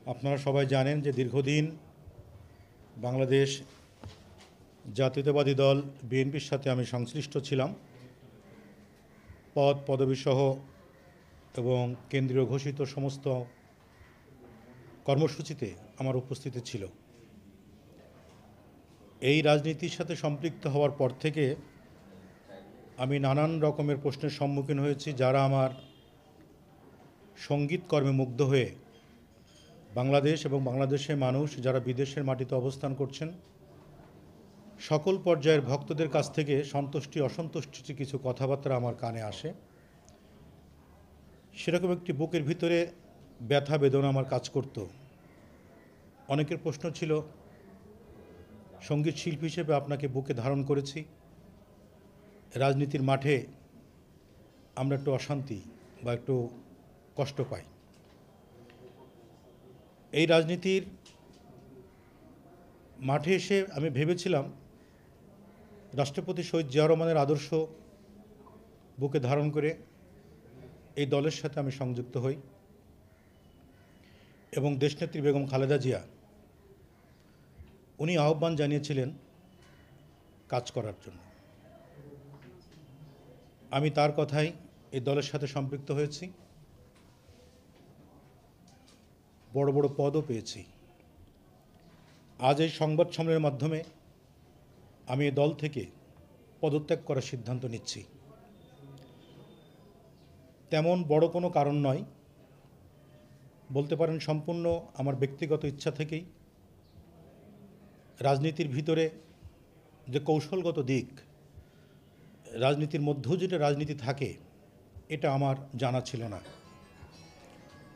আপনারা সবাই জানেন যে দীর্ঘদিন বাংলাদেশ জাতীয়তাবাদী দল বিএনপির সাথে আমি সংশ্লিষ্ট ছিলাম। পদবিসহ এবং কেন্দ্রীয় ঘোষিত সমস্ত কর্মসূচিতে আমার উপস্থিতি ছিল। এই রাজনীতির সাথে সম্পৃক্ত হওয়ার পর থেকে আমি নানান রকমের প্রশ্নের সম্মুখীন হয়েছি, যারা আমার সঙ্গীত কর্মে মুগ্ধ হয়ে বাংলাদেশ এবং বাংলাদেশের মানুষ যারা বিদেশের মাটিতে অবস্থান করছেন, সকল পর্যায়ের ভক্তদের কাছ থেকে সন্তুষ্টি অসন্তুষ্টির কিছু কথাবার্তা আমার কানে আসে। সেরকম একটি বুকের ভিতরে ব্যথা বেদনা আমার কাজ করত। অনেকের প্রশ্ন ছিল, সঙ্গীত শিল্পী হিসেবে আপনাকে বুকে ধারণ করেছি, রাজনীতির মাঠে আমরা একটু অশান্তি বা একটু কষ্ট পাই। এই রাজনীতির মাঠে এসে আমি ভেবেছিলাম রাষ্ট্রপতি শহীদ জিয়া রহমানের আদর্শ বুকে ধারণ করে এই দলের সাথে আমি সংযুক্ত হই এবং দেশনেত্রী বেগম খালেদা জিয়া উনি আহ্বান জানিয়েছিলেন কাজ করার জন্য। আমি তার কথাই এই দলের সাথে সম্পৃক্ত হয়েছি, বড় বড় পদও পেয়েছি। আজ এই সংবাদ সম্মেলনের মাধ্যমে আমি এই দল থেকে পদত্যাগ করার সিদ্ধান্ত নিচ্ছি। তেমন বড় কোনো কারণ নয়, বলতে পারেন সম্পূর্ণ আমার ব্যক্তিগত ইচ্ছা থেকেই। রাজনীতির ভিতরে যে কৌশলগত দিক, রাজনীতির মধ্যেও যেটা রাজনীতি থাকে, এটা আমার জানা ছিল না।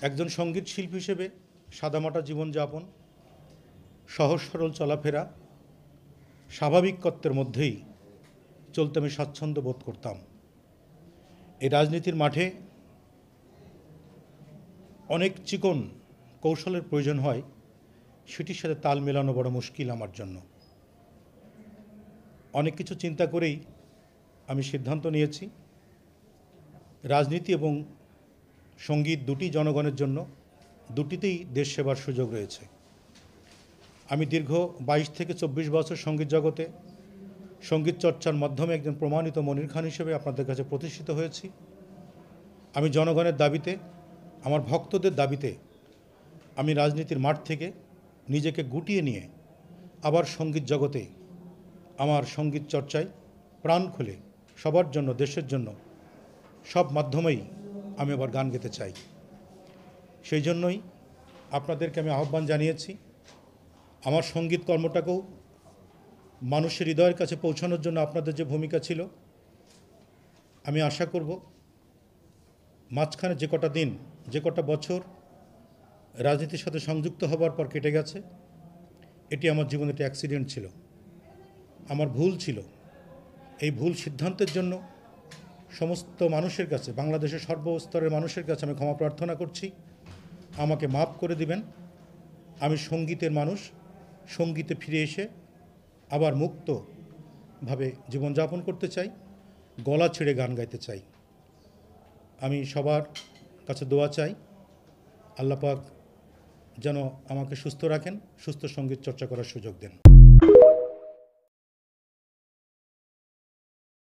একজন সঙ্গীত শিল্পী হিসেবে সাদামাটা জীবনযাপন, সহজ সরল চলাফেরা, স্বাভাবিকত্বের মধ্যেই চলতে আমি স্বাচ্ছন্দ্য বোধ করতাম। এই রাজনীতির মাঠে অনেক চিকন কৌশলের প্রয়োজন হয়, সেটির সাথে তাল মেলানো বড় মুশকিল আমার জন্য। অনেক কিছু চিন্তা করেই আমি সিদ্ধান্ত নিয়েছি, রাজনীতি এবং সঙ্গীত দুটি জনগণের জন্য, দুটিতেই দেশ সেবার সুযোগ রয়েছে। আমি দীর্ঘ 22 থেকে 24 বছর সঙ্গীত জগতে সঙ্গীত চর্চার মাধ্যমে একজন প্রমাণিত মনির খান হিসেবে আপনাদের কাছে প্রতিষ্ঠিত হয়েছি। আমি জনগণের দাবিতে, আমার ভক্তদের দাবিতে আমি রাজনীতির মাঠ থেকে নিজেকে গুটিয়ে নিয়ে আবার সঙ্গীত জগতে আমার সঙ্গীত চর্চায় প্রাণ খুলে সবার জন্য, দেশের জন্য, সব মাধ্যমেই আমি আবার গান গেতে চাই। সেই জন্যই আপনাদেরকে আমি আহ্বান জানিয়েছি, আমার সঙ্গীত কর্মটাকেও মানুষের হৃদয়ের কাছে পৌঁছানোর জন্য আপনাদের যে ভূমিকা ছিল, আমি আশা করব মাঝখানে যে কটা দিন, যে কটা বছর রাজনীতির সাথে সংযুক্ত হবার পর কেটে গেছে, এটি আমার জীবনে একটি অ্যাক্সিডেন্ট ছিল, আমার ভুল ছিল। এই ভুল সিদ্ধান্তের জন্য সমস্ত মানুষের কাছে, বাংলাদেশের সর্বস্তরের মানুষের কাছে আমি ক্ষমা প্রার্থনা করছি। আমাকে মাফ করে দিবেন। আমি সঙ্গীতের মানুষ, সঙ্গীতে ফিরে এসে আবার মুক্তভাবে জীবনযাপন করতে চাই, গলা ছেড়ে গান গাইতে চাই। আমি সবার কাছে দোয়া চাই, আল্লাহ পাক যেন আমাকে সুস্থ রাখেন, সুস্থ সঙ্গীত চর্চা করার সুযোগ দেন।